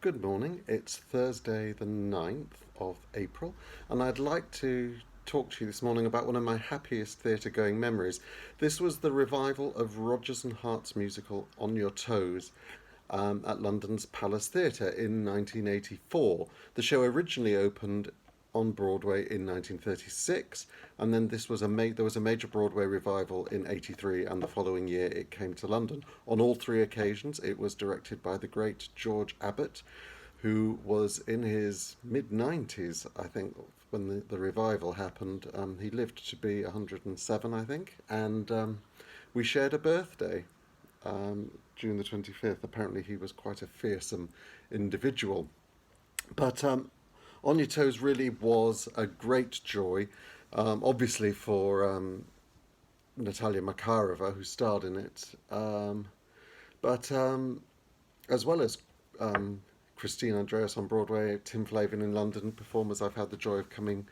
Good morning. It's Thursday, the 9th of April, and I'd like to talk to you this morning about one of my happiest theatre going memories. This was the revival of Rodgers and Hart's musical On Your Toes at London's Palace Theatre in 1984. The show originally opened on Broadway in 1936, and then there was a major Broadway revival in '83, and the following year it came to London. On all three occasions, it was directed by the great George Abbott, who was in his mid-90s, I think, when the revival happened. He lived to be 107, I think, and we shared a birthday, June the 25th. Apparently he was quite a fearsome individual. But On Your Toes really was a great joy, obviously for Natalia Makarova, who starred in it, but as well as Christine Andreas on Broadway, Tim Flavin in London, performers I've had the joy of coming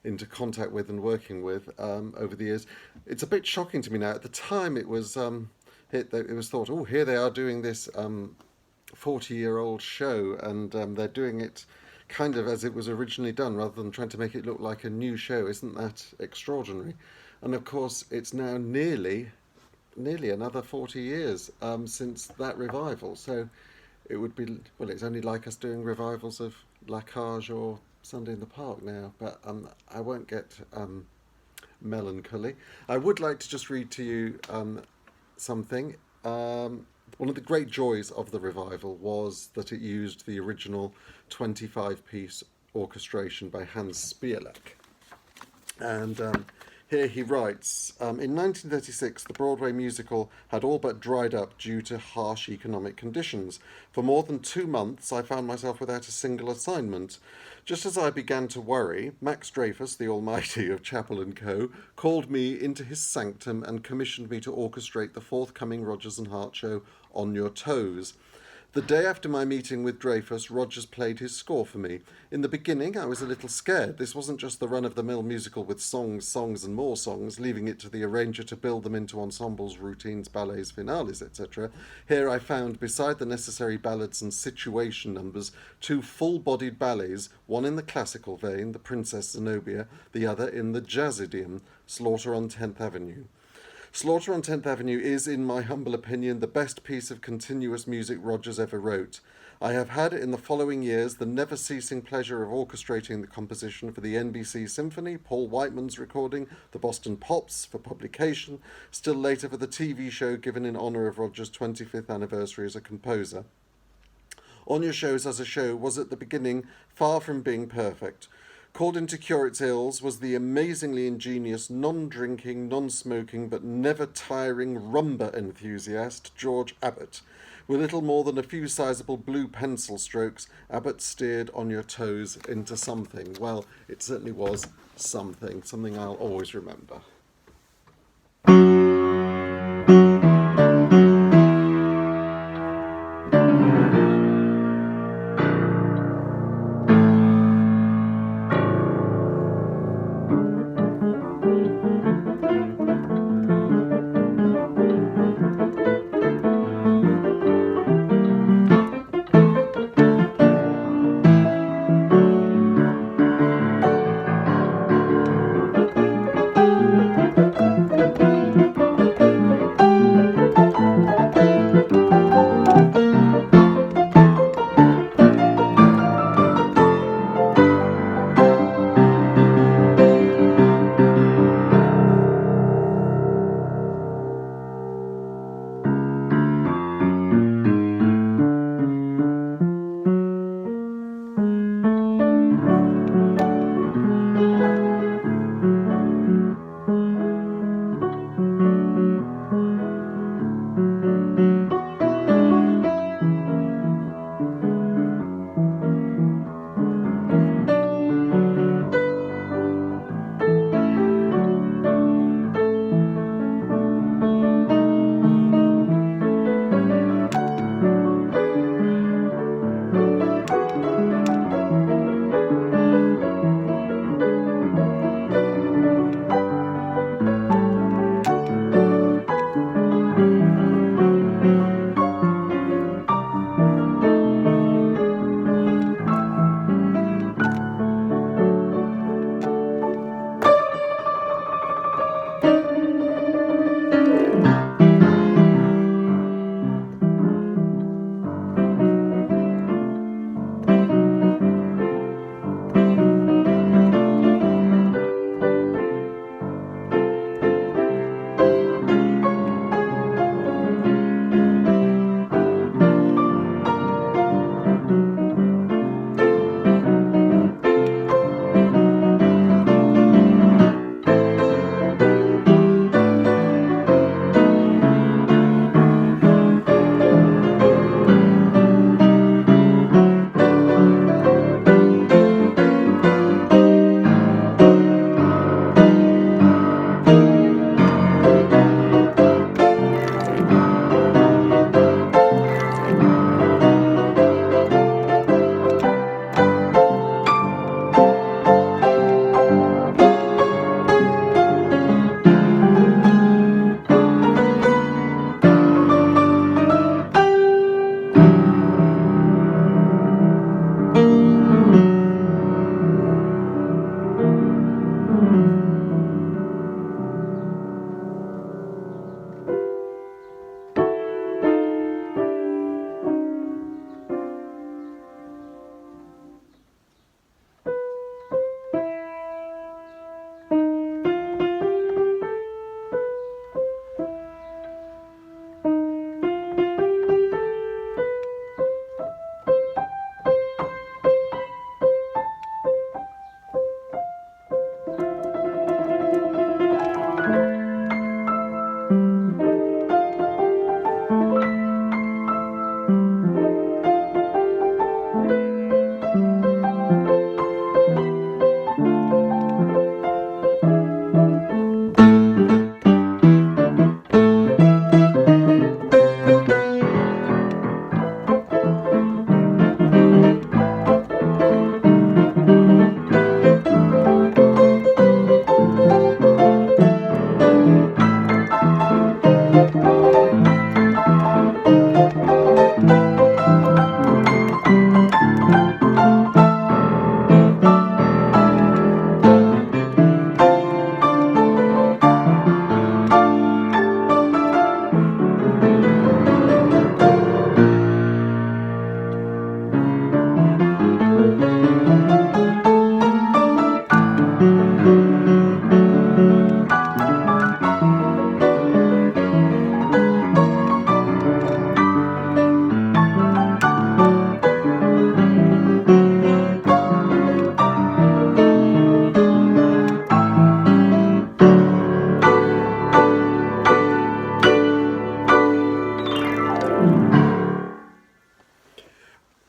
into contact with and working with over the years. It's a bit shocking to me now. At the time, it was thought, oh, here they are doing this 40-year-old show, and they're doing it kind of as it was originally done, rather than trying to make it look like a new show. Isn't that extraordinary? And of course, it's now nearly another 40 years since that revival. So it would be, well, it's only like us doing revivals of La Cage or Sunday in the Park now. But I won't get melancholy. I would like to just read to you something. One of the great joys of the revival was that it used the original 25-piece orchestration by Hans Spierlek. And here he writes, in 1936, the Broadway musical had all but dried up due to harsh economic conditions. For more than 2 months, I found myself without a single assignment. Just as I began to worry, Max Dreyfus, the almighty of Chappell & Co., called me into his sanctum and commissioned me to orchestrate the forthcoming Rodgers and Hart show, On Your Toes. The day after my meeting with Dreyfus, Rodgers played his score for me. In the beginning, I was a little scared. This wasn't just the run-of-the-mill musical with songs, and more songs, leaving it to the arranger to build them into ensembles, routines, ballets, finales, etc. Here I found, beside the necessary ballads and situation numbers, 2 full-bodied ballets, one in the classical vein, The Princess Zenobia, the other in the jazz idiom, Slaughter on 10th Avenue. Slaughter on 10th Avenue is, in my humble opinion, the best piece of continuous music Rodgers ever wrote. I have had in the following years the never-ceasing pleasure of orchestrating the composition for the NBC Symphony, Paul Whiteman's recording, the Boston Pops for publication, still later for the TV show given in honour of Rodgers' 25th anniversary as a composer. On Your Toes as a show was at the beginning far from being perfect. Called in to cure its ills was the amazingly ingenious, non-drinking, non-smoking, but never-tiring rumba enthusiast, George Abbott. With little more than a few sizable blue pencil strokes, Abbott steered On Your Toes into something. Well, it certainly was something I'll always remember.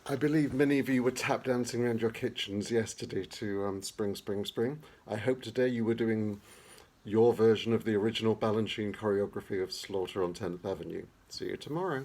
I believe many of you were tap dancing around your kitchens yesterday to Spring, Spring, Spring. I hope today you were doing your version of the original Balanchine choreography of Slaughter on 10th Avenue. See you tomorrow.